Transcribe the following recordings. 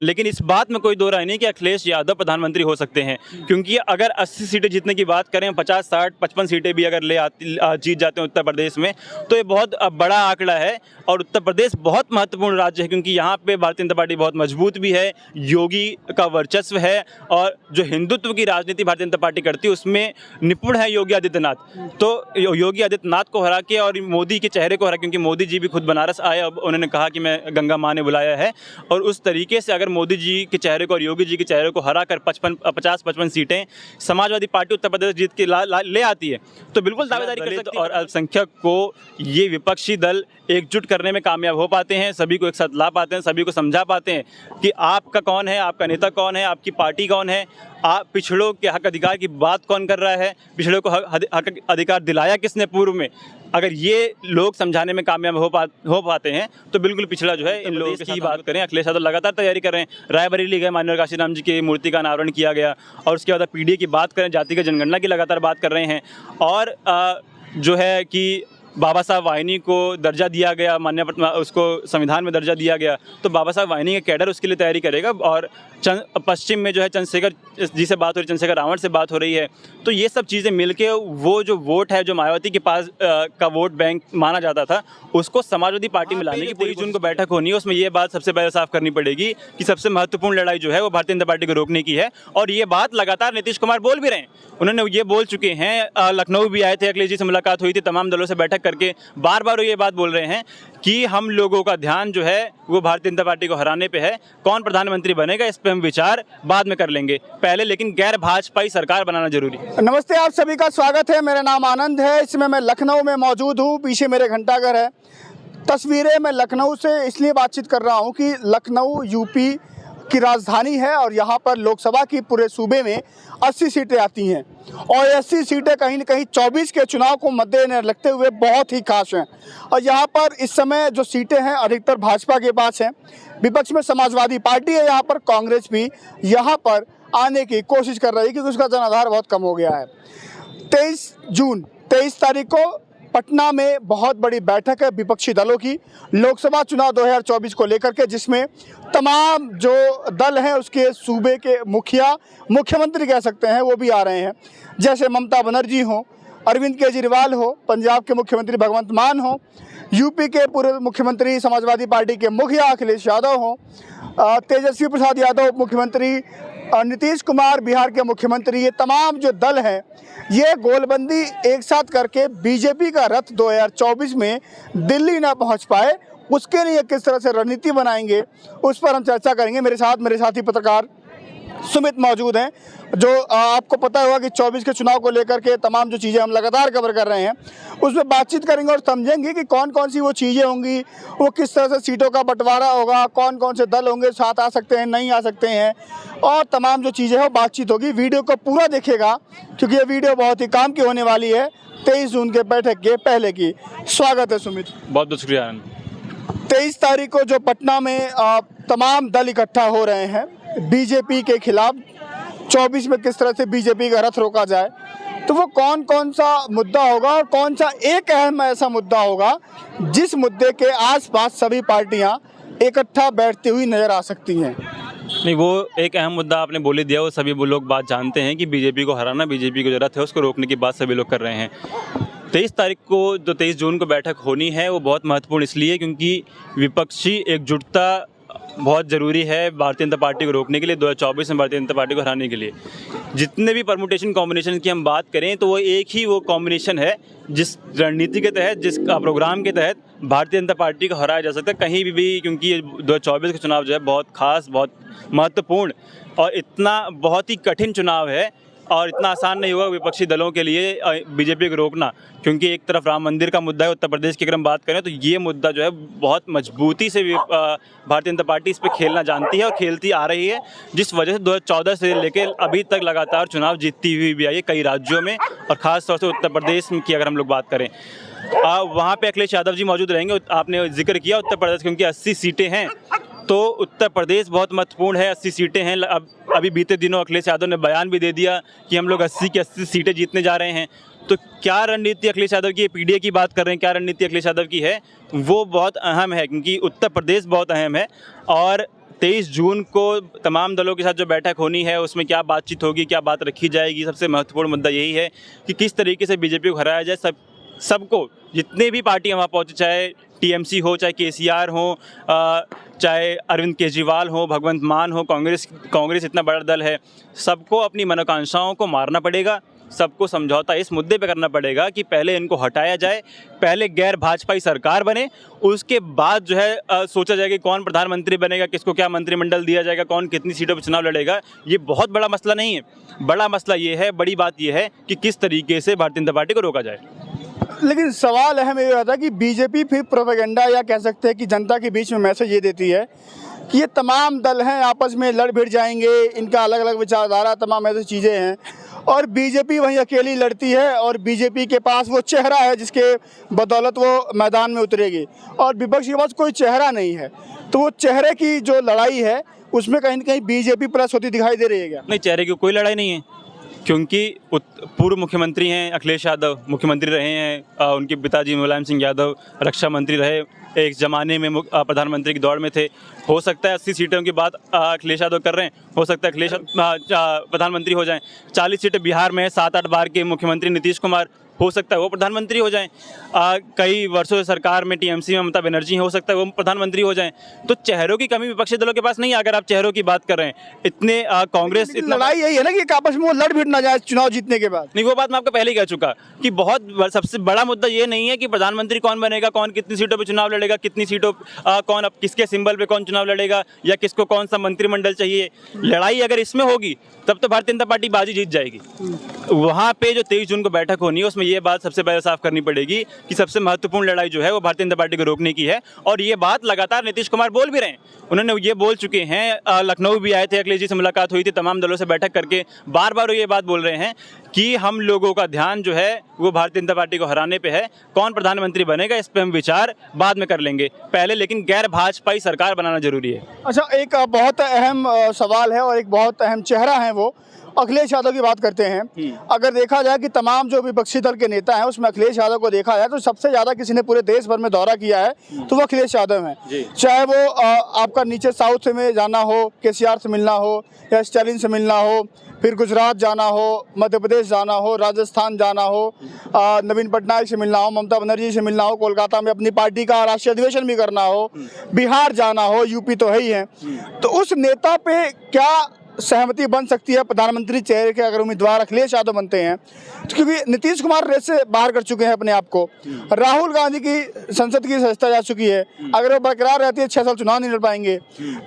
लेकिन इस बात में कोई दो राय नहीं कि अखिलेश यादव प्रधानमंत्री हो सकते हैं, क्योंकि अगर 80 सीटें जीतने की बात करें, 50, 60, 55 सीटें भी अगर जीत जाते हैं उत्तर प्रदेश में, तो ये बहुत बड़ा आंकड़ा है। और उत्तर प्रदेश बहुत महत्वपूर्ण राज्य है, क्योंकि यहाँ पे भारतीय जनता पार्टी बहुत मजबूत भी है, योगी का वर्चस्व है, और जो हिंदुत्व की राजनीति भारतीय जनता पार्टी करती है उसमें निपुण है योगी आदित्यनाथ। तो योगी आदित्यनाथ को हरा के और मोदी के चेहरे को हरा, क्योंकि मोदी जी भी खुद बनारस आए, अब उन्होंने कहा कि मैं गंगा माँ ने बुलाया है, और उस तरीके से अगर मोदी जी के चेहरे को और योगी जी के चेहरे को हरा कर 50-55 सीटें समाजवादी पार्टी उत्तर प्रदेश जीत के ले आती है, तो बिल्कुल दावेदारी कर सकती है। और अल्पसंख्यक को ये विपक्षी दल एकजुट करने में कामयाब हो पाते हैं, सभी को एक साथ ला पाते हैं, सभी को समझा पाते हैं कि आपका कौन है, आपका नेता कौन है, आपकी पार्टी कौन है, आप पिछड़ों के हक अधिकार की बात कौन कर रहा है, पिछड़ों को हक अधिकार दिलाया किसने पूर्व में। अगर ये लोग समझाने में कामयाब हो पाते हैं तो बिल्कुल पिछड़ा जो है इन लोगों की बात करें। अखिलेश यादव लगातार तैयारी कर रहे हैं, रायबरेली गए, माननीय काशीराम जी की मूर्ति का अनावरण किया गया, और उसके बाद पीडीए की बात करें, जातिगत जनगणना की लगातार बात कर रहे हैं, और जो है कि बाबा साहब वाहिनी को दर्जा दिया गया, मान्य उसको संविधान में दर्जा दिया गया, तो बाबा साहब वाहिनी का कैडर उसके लिए तैयारी करेगा। और पश्चिम में जो है चंद्रशेखर जी से बात हो रही, चंद्रशेखर रावण से बात हो रही है, तो ये सब चीज़ें मिलके वो जो वोट है, जो मायावती के पास का वोट बैंक माना जाता था, उसको समाजवादी पार्टी में लाने की 23 जून को बैठक होनी है। उसमें ये बात सबसे पहले साफ करनी पड़ेगी कि सबसे महत्वपूर्ण लड़ाई जो है वो भारतीय जनता पार्टी को रोकने की है, और ये बात लगातार नीतीश कुमार बोल भी रहे हैं। उन्होंने ये बोल चुके हैं, लखनऊ भी आए थे, अखिलेश जी से मुलाकात हुई थी, तमाम दलों से बैठक करके बार बार ये बात बोल रहे हैं कि हम लोगों का ध्यान जो है वो भारतीय जनता पार्टी को हराने पे है। कौन प्रधानमंत्री बनेगा इस पे हम विचार बाद में कर लेंगे, पहले लेकिन गैर भाजपाई सरकार बनाना जरूरी है। नमस्ते, आप सभी का स्वागत है। मेरा नाम आनंद है। इसमें मैं लखनऊ में मौजूद हूँ, पीछे मेरे घंटाघर है। तस्वीरें मैं लखनऊ से इसलिए बातचीत कर रहा हूँ कि लखनऊ यूपी की राजधानी है, और यहाँ पर लोकसभा की पूरे सूबे में 80 सीटें आती हैं, और 80 सीटें कहीं न कहीं 24 के चुनाव को मद्देनजर रखते हुए बहुत ही खास हैं। और यहाँ पर इस समय जो सीटें हैं अधिकतर भाजपा के पास हैं, विपक्ष में समाजवादी पार्टी है, यहाँ पर कांग्रेस भी यहाँ पर आने की कोशिश कर रही है, क्योंकि उसका जनाधार बहुत कम हो गया है। 23 तारीख को पटना में बहुत बड़ी बैठक है विपक्षी दलों की, लोकसभा चुनाव 2024 को लेकर के, जिसमें तमाम जो दल हैं उसके सूबे के मुख्यमंत्री कह सकते हैं, वो भी आ रहे हैं। जैसे ममता बनर्जी हो, अरविंद केजरीवाल हो, पंजाब के मुख्यमंत्री भगवंत मान हो, यूपी के पूर्व मुख्यमंत्री समाजवादी पार्टी के मुखिया अखिलेश यादव हो, तेजस्वी प्रसाद यादव मुख्यमंत्री, नीतीश कुमार बिहार के मुख्यमंत्री, ये तमाम जो दल हैं ये गोलबंदी एक साथ करके बीजेपी का रथ 2024 में दिल्ली ना पहुंच पाए, उसके लिए किस तरह से रणनीति बनाएंगे, उस पर हम चर्चा करेंगे। मेरे साथी पत्रकार सुमित मौजूद हैं, जो आपको पता होगा कि 24 के चुनाव को लेकर के तमाम जो चीज़ें हम लगातार कवर कर रहे हैं उसमें बातचीत करेंगे और समझेंगे कि कौन कौन सी वो चीज़ें होंगी, वो किस तरह से सीटों का बंटवारा होगा, कौन कौन से दल होंगे, साथ आ सकते हैं, नहीं आ सकते हैं, और तमाम जो चीज़ें हैं बातचीत होगी। वीडियो को पूरा देखिएगा, क्योंकि ये वीडियो बहुत ही काम की होने वाली है। 23 जून के बैठक के पहले की। स्वागत है सुमित। बहुत बहुत शुक्रिया आनंद। 23 तारीख को जो पटना में तमाम दल इकट्ठा हो रहे हैं बीजेपी के खिलाफ, 24 में किस तरह से बीजेपी का रथ रोका जाए, तो वो कौन कौन सा मुद्दा होगा और कौन सा एक अहम ऐसा मुद्दा होगा जिस मुद्दे के आसपास सभी पार्टियां इकट्ठा बैठती हुई नजर आ सकती हैं। नहीं, वो एक अहम मुद्दा आपने बोल ही दिया, वो सभी लोग बात जानते हैं कि बीजेपी को हराना, बीजेपी को जो रथ है उसको रोकने की बात सभी लोग कर रहे हैं। 23 तारीख को जो 23 जून को बैठक होनी है वो बहुत महत्वपूर्ण इसलिए क्योंकि विपक्षी एकजुटता बहुत ज़रूरी है भारतीय जनता पार्टी को रोकने के लिए, 2024 में भारतीय जनता पार्टी को हराने के लिए। जितने भी परमुटेशन कॉम्बिनेशन की हम बात करें तो वो एक ही वो कॉम्बिनेशन है जिस रणनीति के तहत, जिस प्रोग्राम के तहत भारतीय जनता पार्टी को हराया जा सकता है कहीं भी, क्योंकि 2024 का चुनाव जो है बहुत खास, बहुत महत्वपूर्ण और इतना बहुत ही कठिन चुनाव है, और इतना आसान नहीं होगा विपक्षी दलों के लिए बीजेपी को रोकना, क्योंकि एक तरफ राम मंदिर का मुद्दा है उत्तर प्रदेश की। अगर हम बात करें तो ये मुद्दा जो है बहुत मजबूती से भारतीय जनता पार्टी इस पर खेलना जानती है और खेलती आ रही है, जिस वजह से 2014 से लेकर अभी तक लगातार चुनाव जीतती हुई भी आई है कई राज्यों में, और ख़ास तौर से उत्तर प्रदेश की अगर हम लोग बात करें वहाँ पे अखिलेश यादव जी मौजूद रहेंगे। आपने जिक्र किया उत्तर प्रदेश, क्योंकि 80 सीटें हैं तो उत्तर प्रदेश बहुत महत्वपूर्ण है, 80 सीटें हैं। अभी बीते दिनों अखिलेश यादव ने बयान भी दे दिया कि हम लोग 80 की 80 सीटें जीतने जा रहे हैं। तो क्या रणनीति अखिलेश यादव की, पीडीए की बात कर रहे हैं, क्या रणनीति अखिलेश यादव की है, वो बहुत अहम है, क्योंकि उत्तर प्रदेश बहुत अहम है। और 23 जून को तमाम दलों के साथ जो बैठक होनी है उसमें क्या बातचीत होगी, क्या बात रखी जाएगी, सबसे महत्वपूर्ण मुद्दा यही है कि किस तरीके से बीजेपी को हराया जाए। सबको, जितने भी पार्टियां वहाँ पहुँचे, चाहे टीएमसी हो, चाहे केसीआर हो, चाहे अरविंद केजरीवाल हो, भगवंत मान हो, कांग्रेस इतना बड़ा दल है, सबको अपनी मनोकांक्षाओं को मारना पड़ेगा। सबको समझौता इस मुद्दे पे करना पड़ेगा कि पहले इनको हटाया जाए, पहले गैर भाजपाई सरकार बने, उसके बाद जो है सोचा जाएगा कि कौन प्रधानमंत्री बनेगा, किसको क्या मंत्रिमंडल दिया जाएगा, कौन कितनी सीटों पर चुनाव लड़ेगा। ये बहुत बड़ा मसला नहीं है। बड़ा मसला ये है, बड़ी बात ये है कि किस तरीके से भारतीय जनता पार्टी को रोका जाए। लेकिन सवाल अहम ये आता है कि बीजेपी फिर प्रोपेगेंडा या कह सकते हैं कि जनता के बीच में मैसेज ये देती है कि ये तमाम दल हैं आपस में लड़ भिड़ जाएंगे, इनका अलग अलग विचारधारा, तमाम ऐसी चीज़ें हैं, और बीजेपी वहीं अकेली लड़ती है और बीजेपी के पास वो चेहरा है जिसके बदौलत वो मैदान में उतरेगी, और विपक्ष के पास कोई चेहरा नहीं है। तो वो चेहरे की जो लड़ाई है उसमें कहीं ना कहीं बीजेपी प्लस होती दिखाई दे रही है क्या? नहीं, चेहरे की कोई लड़ाई नहीं है, क्योंकि पूर्व मुख्यमंत्री हैं अखिलेश यादव, मुख्यमंत्री रहे हैं, उनके पिताजी मुलायम सिंह यादव रक्षा मंत्री रहे, एक ज़माने में प्रधानमंत्री की दौड़ में थे। हो सकता है 80 सीटों की बात अखिलेश यादव कर रहे हैं, हो सकता है अखिलेश प्रधानमंत्री हो जाएं। 40 सीटें बिहार में, 7-8 बार के मुख्यमंत्री नीतीश कुमार, हो सकता है वो प्रधानमंत्री हो जाएं। कई वर्षों से सरकार में टीएमसी में ममता बनर्जी, हो सकता है वो प्रधानमंत्री हो जाएं। तो चेहरों की कमी विपक्षी दलों के पास नहीं है। अगर आप चेहरों की बात कर रहे हैं, इतने कांग्रेस, इतना लड़ाई यही है ना कि आपस में वो लड़ भिड़ ना जाए चुनाव जीतने के बाद। नहीं, वो बात मैं आपको पहले ही कह चुका कि सबसे बड़ा मुद्दा ये नहीं है कि प्रधानमंत्री कौन बनेगा, कौन कितनी सीटों पर चुनाव लड़ेगा, कितनी सीटों कौन अब किसके सिंबल पे कौन चुनाव लड़ेगा, या किसको कौन सा मंत्रिमंडल चाहिए। लड़ाई अगर इसमें होगी तब तो भारतीय जनता पार्टी बाजी जीत जाएगी। वहाँ पे जो 23 जून को बैठक होनी है उसमें ये बात सबसे पहले साफ करनी पड़ेगी कि सबसे महत्वपूर्ण लड़ाई जो है वो भारतीय जनता पार्टी को रोकने की है। और ये बात लगातार नीतीश कुमार बोल भी रहे हैं, उन्होंने ये बोल चुके हैं, लखनऊ भी आए थे, अखिलेश जी से मुलाकात हुई थी, तमाम दलों से बैठक करके बार बार ये बात बोल रहे हैं कि हम लोगों का ध्यान जो है वो भारतीय जनता पार्टी को हराने पे है। कौन प्रधानमंत्री बनेगा इस पे हम विचार बाद में कर लेंगे, पहले लेकिन गैर भाजपाई सरकार बनाना जरूरी है। अच्छा, एक बहुत अहम सवाल है और एक बहुत अहम चेहरा है, वो अखिलेश यादव की बात करते हैं। अगर देखा जाए कि तमाम जो विपक्षी दल के नेता हैं उसमें अखिलेश यादव को देखा जाए तो सबसे ज़्यादा किसी ने पूरे देश भर में दौरा किया है तो वो अखिलेश यादव हैं। चाहे वो आपका नीचे साउथ में जाना हो, केसीआर से मिलना हो, या स्टालिन से मिलना हो, फिर गुजरात जाना हो, मध्य प्रदेश जाना हो, राजस्थान जाना हो, नवीन पटनायक से मिलना हो, ममता बनर्जी से मिलना हो, कोलकाता में अपनी पार्टी का राष्ट्रीय अधिवेशन भी करना हो, बिहार जाना हो, यूपी तो है ही है। तो उस नेता पे क्या सहमति बन सकती है प्रधानमंत्री चेहरे के अगर उम्मीदवार अखिलेश यादव बनते हैं? तो क्योंकि नीतीश कुमार रेस से बाहर कर चुके हैं अपने आप को, राहुल गांधी की संसद की सदस्यता जा चुकी है, अगर वो बरकरार रहती है 6 साल चुनाव नहीं लड़ पाएंगे,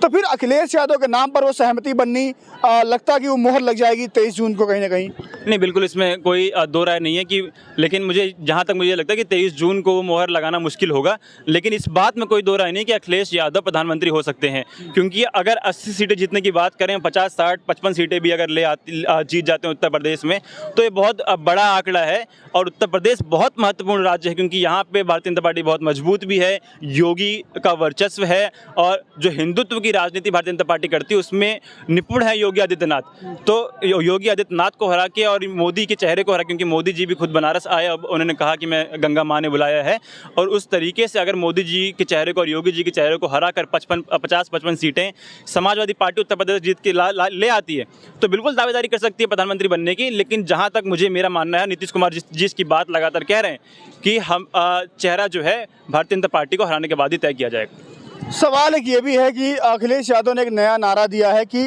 तो फिर अखिलेश यादव के नाम पर वो सहमति बननी लगता है कि वो मोहर लग जाएगी 23 जून को कहीं ना कहीं। नहीं, बिल्कुल इसमें कोई दो राय नहीं है कि, लेकिन मुझे जहाँ तक मुझे लगता है कि 23 जून को वो मोहर लगाना मुश्किल होगा। लेकिन इस बात में कोई दो राय नहीं कि अखिलेश यादव प्रधानमंत्री हो सकते हैं, क्योंकि अगर 80 सीटें जीतने की बात करें, 50, 60, 55 सीटें भी अगर जीत जाते हैं उत्तर प्रदेश में, तो ये बहुत बड़ा आंकड़ा है। और उत्तर प्रदेश बहुत महत्वपूर्ण राज्य है क्योंकि यहाँ पे भारतीय जनता पार्टी बहुत मजबूत भी है, योगी का वर्चस्व है, और जो हिंदुत्व की राजनीति भारतीय जनता पार्टी करती है उसमें निपुण है योगी आदित्यनाथ। तो योगी आदित्यनाथ को हरा के और मोदी के चेहरे को हरा, क्योंकि मोदी जी भी खुद बनारस आए, अब उन्होंने कहा कि मैं गंगा माँ ने बुलाया है, और उस तरीके से अगर मोदी जी के चेहरे को और योगी जी के चेहरे को हरा कर 50-55 सीटें समाजवादी पार्टी उत्तर प्रदेश जीत के ले आती है तो बिल्कुल दावेदारी कर सकती है प्रधानमंत्री बनने की। लेकिन जहाँ तक मुझे मेरा मानना है, नीतीश कुमार जिसकी बात लगातार कह रहे हैं कि हम चेहरा जो है भारतीय जनता पार्टी को हराने के बाद ही तय किया जाएगा। सवाल एक ये भी है कि अखिलेश यादव ने एक नया नारा दिया है कि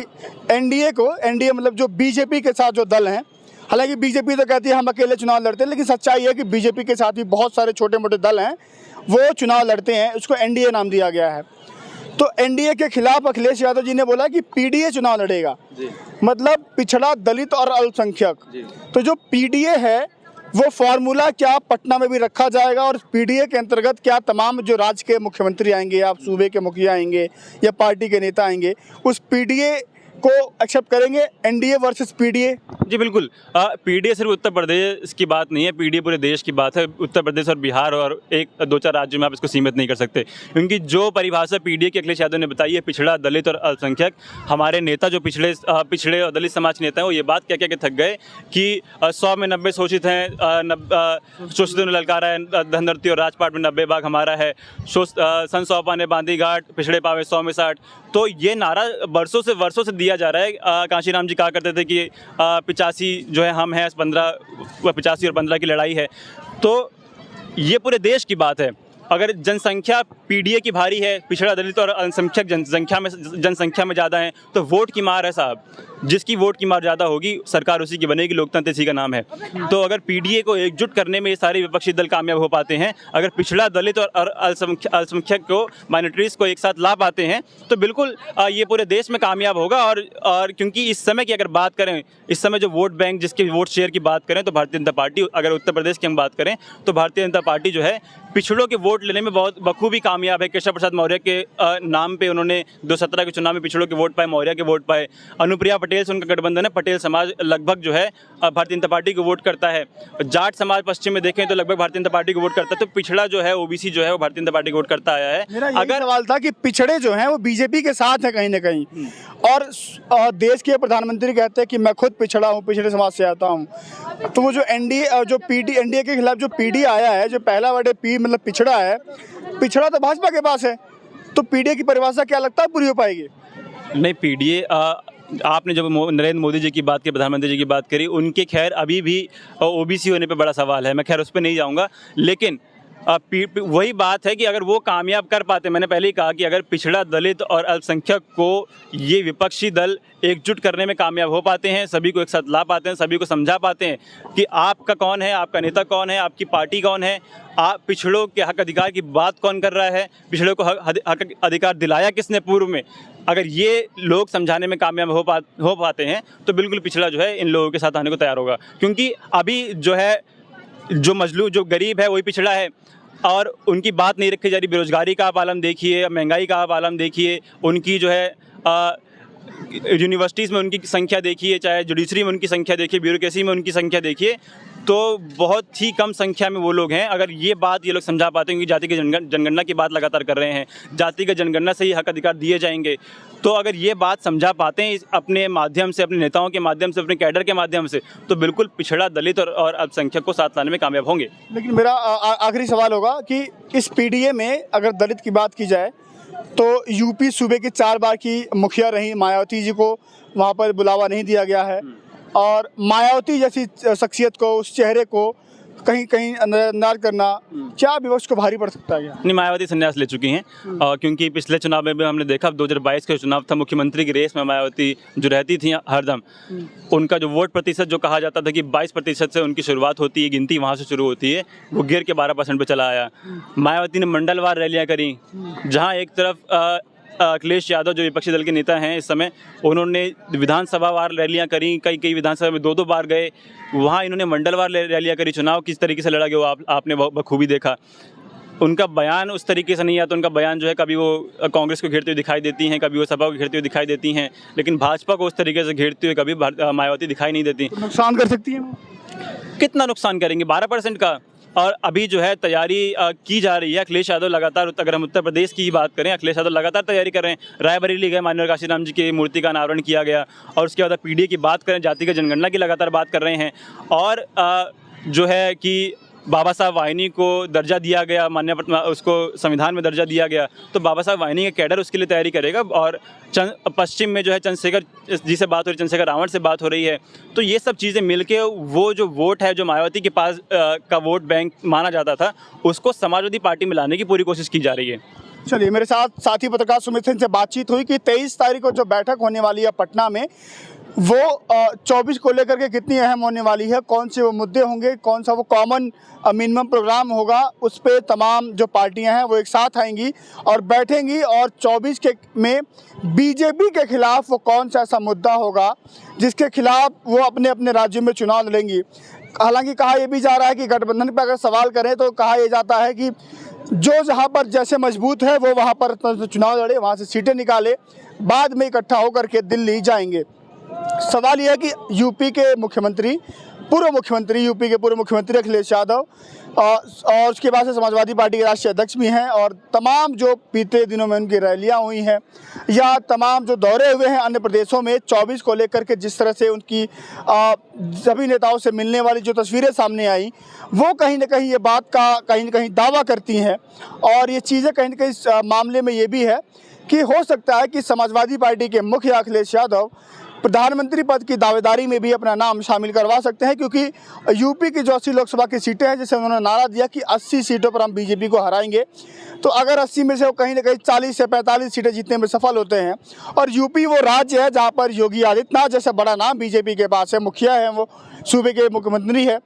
एनडीए मतलब जो बीजेपी के साथ जो दल हैं, हालांकि बीजेपी तो कहती है हम अकेले चुनाव लड़ते हैं, लेकिन सच्चाई है कि बीजेपी के साथ भी बहुत सारे छोटे मोटे दल हैं वो चुनाव लड़ते हैं, उसको एनडीए नाम दिया गया है। तो एनडीए के खिलाफ अखिलेश यादव जी ने बोला कि पीडीए चुनाव लड़ेगा, मतलब पिछड़ा, दलित और अल्पसंख्यक। तो जो पीडीए है वो फार्मूला क्या पटना में भी रखा जाएगा, और पीडीए के अंतर्गत क्या तमाम जो राज्य के मुख्यमंत्री आएंगे या सूबे के मुखिया आएंगे या पार्टी के नेता आएंगे, उस पीडीए को एक्सेप्ट करेंगे, एनडीए वर्सेस पीडीए? जी बिल्कुल। पीडीए सिर्फ उत्तर प्रदेश की बात नहीं है, पीडीए पूरे देश की बात है। उत्तर प्रदेश और बिहार और एक दो चार राज्यों में आप इसको सीमित नहीं कर सकते, क्योंकि जो परिभाषा पीडीए के अखिलेश यादव ने बताई है, पिछड़ा, दलित और अल्पसंख्यक, हमारे नेता जो पिछड़े और दलित समाज के नेता हैं वो ये बात कह के थक गए कि 100 में 90 शोषित हैं, शोषितों ने ललकारा है, धनधरती और राजपाट में 90 भाग हमारा है, सन सौपा ने बांधी घाट, पिछड़े पावे 100 में 60। तो ये नारा वर्षों से दिया जा रहा है। कांशीराम जी कहा करते थे कि 85 जो है हम हैं, 85 और 15 की लड़ाई है। तो ये पूरे देश की बात है। अगर जनसंख्या पीडीए की भारी है, पिछड़ा, दलित और अल्पसंख्यक जनसंख्या में ज़्यादा है, तो वोट की मार है साहब। जिसकी वोट की मार ज़्यादा होगी, सरकार उसी की बनेगी, लोकतंत्र इसी का नाम है। तो अगर पीडीए को एकजुट करने में ये सारे विपक्षी दल कामयाब हो पाते हैं, अगर पिछड़ा, दलित और अल्पसंख्यक को, माइनॉरिटीज़ को एक साथ ला पाते हैं, तो बिल्कुल ये पूरे देश में कामयाब होगा। और क्योंकि इस समय की अगर बात करें, इस समय जो वोट बैंक, जिसके वोट शेयर की बात करें, तो भारतीय जनता पार्टी, अगर उत्तर प्रदेश की हम बात करें तो भारतीय जनता पार्टी जो है पिछड़ों के वोट लेने में बहुत बखूबी कामयाब है। केशव प्रसाद मौर्य के नाम पे उन्होंने 2017 के चुनाव में पिछड़ों के वोट पाए, मौर्य के वोट पाए। अनुप्रिया पटेल से उनका गठबंधन है, पटेल समाज लगभग जो है भारतीय जनता पार्टी को वोट करता है। जाट समाज पश्चिम में देखें तो लगभग भारतीय जनता पार्टी को वोट करता है। तो पिछड़ा जो है, ओबीसी जो है, वो भारतीय जनता पार्टी को वोट करता आया है। मेरा अगर सवाल था कि पिछड़े जो हैं वो बीजेपी के साथ है कहीं ना कहीं, और देश के प्रधानमंत्री कहते हैं कि मैं खुद पिछड़ा हूँ, पिछड़े समाज से आता हूँ। तो वो जो एनडीए जो एनडीए के खिलाफ जो पीडी आया है, जो पहला वर्ड है पी मतलब पिछड़ा है, पिछड़ा तो भाजपा के पास है, तो पीडीए की परिभाषा क्या लगता है पूरी हो पाएगी? नहीं, पीडीए आपने जब नरेंद्र मोदी जी की बात की, प्रधानमंत्री जी की बात करी, उनके खैर अभी भी ओबीसी होने पे बड़ा सवाल है, मैं खैर उस पर नहीं जाऊँगा। लेकिन वही बात है कि अगर वो कामयाब कर पाते, मैंने पहले ही कहा कि अगर पिछड़ा, दलित और अल्पसंख्यक को ये विपक्षी दल एकजुट करने में कामयाब हो पाते हैं, सभी को एक साथ ला पाते हैं, सभी को समझा पाते हैं कि आपका कौन है, आपका नेता कौन है, आपकी पार्टी कौन है, आप पिछड़ों के हक अधिकार की बात कौन कर रहा है, पिछड़ों को हक अधिकार दिलाया किसने पूर्व में, अगर ये लोग समझाने में कामयाब हो पाते हैं, तो बिल्कुल पिछड़ा जो है इन लोगों के साथ आने को तैयार होगा। क्योंकि अभी जो है, जो मजलूम, जो गरीब है, वही पिछड़ा है और उनकी बात नहीं रखी जा रही। बेरोजगारी का आप आलम देखिए, महंगाई का आप आलम देखिए, उनकी जो है यूनिवर्सिटीज़ में उनकी संख्या देखिए, चाहे जुडिशरी में उनकी संख्या देखिए, ब्यूरोक्रेसी में उनकी संख्या देखिए, तो बहुत ही कम संख्या में वो लोग हैं। अगर ये बात ये लोग समझा पाते हैं कि जाति की जनगणना की बात लगातार कर रहे हैं, जातिगत जनगणना से ही हक अधिकार दिए जाएंगे, तो अगर ये बात समझा पाते हैं अपने माध्यम से, अपने नेताओं के माध्यम से, अपने कैडर के माध्यम से, तो बिल्कुल पिछड़ा, दलित और अल्पसंख्यक को साथ लाने में कामयाब होंगे। लेकिन मेरा आखिरी सवाल होगा कि इस पीडीए में अगर दलित की बात की जाए तो यूपी सूबे की 4 बार की मुखिया रही मायावती जी को वहाँ पर बुलावा नहीं दिया गया है, और मायावती जैसी शख्सियत को, उस चेहरे को कहीं कहीं नजरअंदाज करना क्या विपक्ष को भारी पड़ सकता है क्या? नहीं, मायावती संन्यास ले चुकी हैं, क्योंकि पिछले चुनाव में भी हमने देखा, 2022 का चुनाव था, मुख्यमंत्री की रेस में मायावती जो रहती थी हरदम, उनका जो वोट प्रतिशत जो कहा जाता था कि 22% से उनकी शुरुआत होती है, गिनती वहाँ से शुरू होती है, वो गिर के 12% पे चला आया। मायावती ने मंडलवार रैलियाँ करी, जहाँ एक तरफ अखिलेश यादव जो विपक्षी दल के नेता हैं इस समय, उन्होंने विधानसभा वार रैलियां करी, कई विधानसभा में 2-2 बार गए, वहाँ इन्होंने मंडलवार रैलियां करी। चुनाव किस तरीके से लड़ा गया वो आपने बखूबी देखा। उनका बयान उस तरीके से नहीं आता, उनका बयान जो है कभी वो कांग्रेस को घेरते हुए दिखाई देती हैं, कभी वो सपा को घेरते हुए दिखाई देती हैं, लेकिन भाजपा को उस तरीके से घेरते हुए कभी मायावती दिखाई नहीं देती। तो नुकसान कर सकती है? कितना नुकसान करेंगे? 12% का। और अभी जो है तैयारी की जा रही है। अखिलेश यादव लगातार, अगर हम उत्तर प्रदेश की बात करें, अखिलेश यादव लगातार तैयारी कर रहे हैं। रायबरेली गए, माननीय काशीराम जी की मूर्ति का अनावरण किया गया, और उसके बाद पीडीए की बात करें, जातिगत जनगणना की लगातार बात कर रहे हैं, और जो है कि बाबा साहब वाहिनी को दर्जा दिया गया, मान्य उसको संविधान में दर्जा दिया गया, तो बाबा साहब वाहिनी का कैडर उसके लिए तैयारी करेगा। और पश्चिम में जो है चंद्रशेखर जी से बात हो रही, चंद्रशेखर रावण से बात हो रही है, तो ये सब चीज़ें मिलके वो जो वोट है, जो मायावती के पास का वोट बैंक माना जाता था, उसको समाजवादी पार्टी में लाने की पूरी कोशिश की जा रही है। चलिए, मेरे साथ साथी पत्रकार सुमित सिंह से बातचीत हुई कि 23 तारीख को जो बैठक होने वाली है पटना में, वो 24 को लेकर के कितनी अहम होने वाली है, कौन से वो मुद्दे होंगे, कौन सा वो कॉमन मिनिमम प्रोग्राम होगा, उस पर तमाम जो पार्टियां हैं वो एक साथ आएंगी और बैठेंगी, और 24 के में बीजेपी के खिलाफ वो कौन सा ऐसा मुद्दा होगा जिसके खिलाफ वो अपने अपने राज्यों में चुनाव लड़ेंगी। हालांकि कहा यह भी जा रहा है कि गठबंधन पर अगर सवाल करें तो कहा यह जाता है कि जो जहां पर जैसे मजबूत है वो वहां पर चुनाव लड़े, वहां से सीटें निकाले। बाद में इकट्ठा होकर के दिल्ली जाएंगे। सवाल यह है कि यूपी के मुख्यमंत्री, पूर्व मुख्यमंत्री, यूपी के पूर्व मुख्यमंत्री अखिलेश यादव और उसके बाद से समाजवादी पार्टी के राष्ट्रीय अध्यक्ष भी हैं, और तमाम जो बीते दिनों में उनकी रैलियां हुई हैं या तमाम जो दौरे हुए हैं अन्य प्रदेशों में 24 को लेकर के, जिस तरह से उनकी सभी नेताओं से मिलने वाली जो तस्वीरें सामने आई, वो कहीं ना कहीं ये बात का कहीं ना कहीं दावा करती हैं। और ये चीज़ें कहीं ना कहीं इस मामले में ये भी है कि हो सकता है कि समाजवादी पार्टी के मुखिया अखिलेश यादव प्रधानमंत्री पद की दावेदारी में भी अपना नाम शामिल करवा सकते हैं, क्योंकि यूपी की जो 80 लोकसभा की सीटें हैं, जिसे उन्होंने नारा दिया कि 80 सीटों पर हम बीजेपी को हराएंगे, तो अगर 80 में से वो कहीं ना कहीं 40 से 45 सीटें जीतने में सफल होते हैं, और यूपी वो राज्य है जहां पर योगी आदित्यनाथ जैसा बड़ा नाम बीजेपी के पास है, मुखिया है, वो सूबे के मुख्यमंत्री है,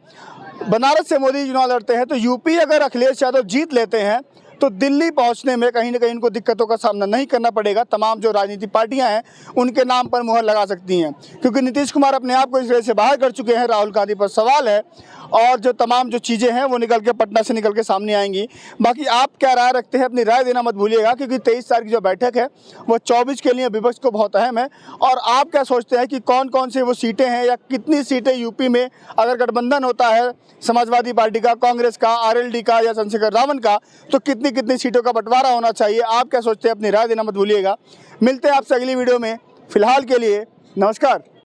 बनारस से मोदी चुनाव लड़ते हैं, तो यूपी अगर अखिलेश यादव जीत लेते हैं तो दिल्ली पहुंचने में कहीं ना कहीं इनको दिक्कतों का सामना नहीं करना पड़ेगा। तमाम जो राजनीतिक पार्टियां हैं उनके नाम पर मुहर लगा सकती हैं, क्योंकि नीतीश कुमार अपने आप को इस रेस से बाहर कर चुके हैं। राहुल गांधी पर सवाल है, और जो तमाम जो चीज़ें हैं वो निकल के पटना से निकल के सामने आएंगी। बाकी आप क्या राय रखते हैं, अपनी राय देना मत भूलिएगा, क्योंकि 23 तारीख की जो बैठक है वो 24 के लिए विपक्ष को बहुत अहम है। और आप क्या सोचते हैं कि कौन कौन सी वो सीटें हैं, या कितनी सीटें यूपी में अगर गठबंधन होता है समाजवादी पार्टी का, कांग्रेस का, आरएलडी का या चंद्रशेखर रावण का, तो कितनी कितनी सीटों का बंटवारा होना चाहिए? आप क्या सोचते हैं, अपनी राय देना मत भूलिएगा। मिलते हैं आपसे अगली वीडियो में। फिलहाल के लिए नमस्कार।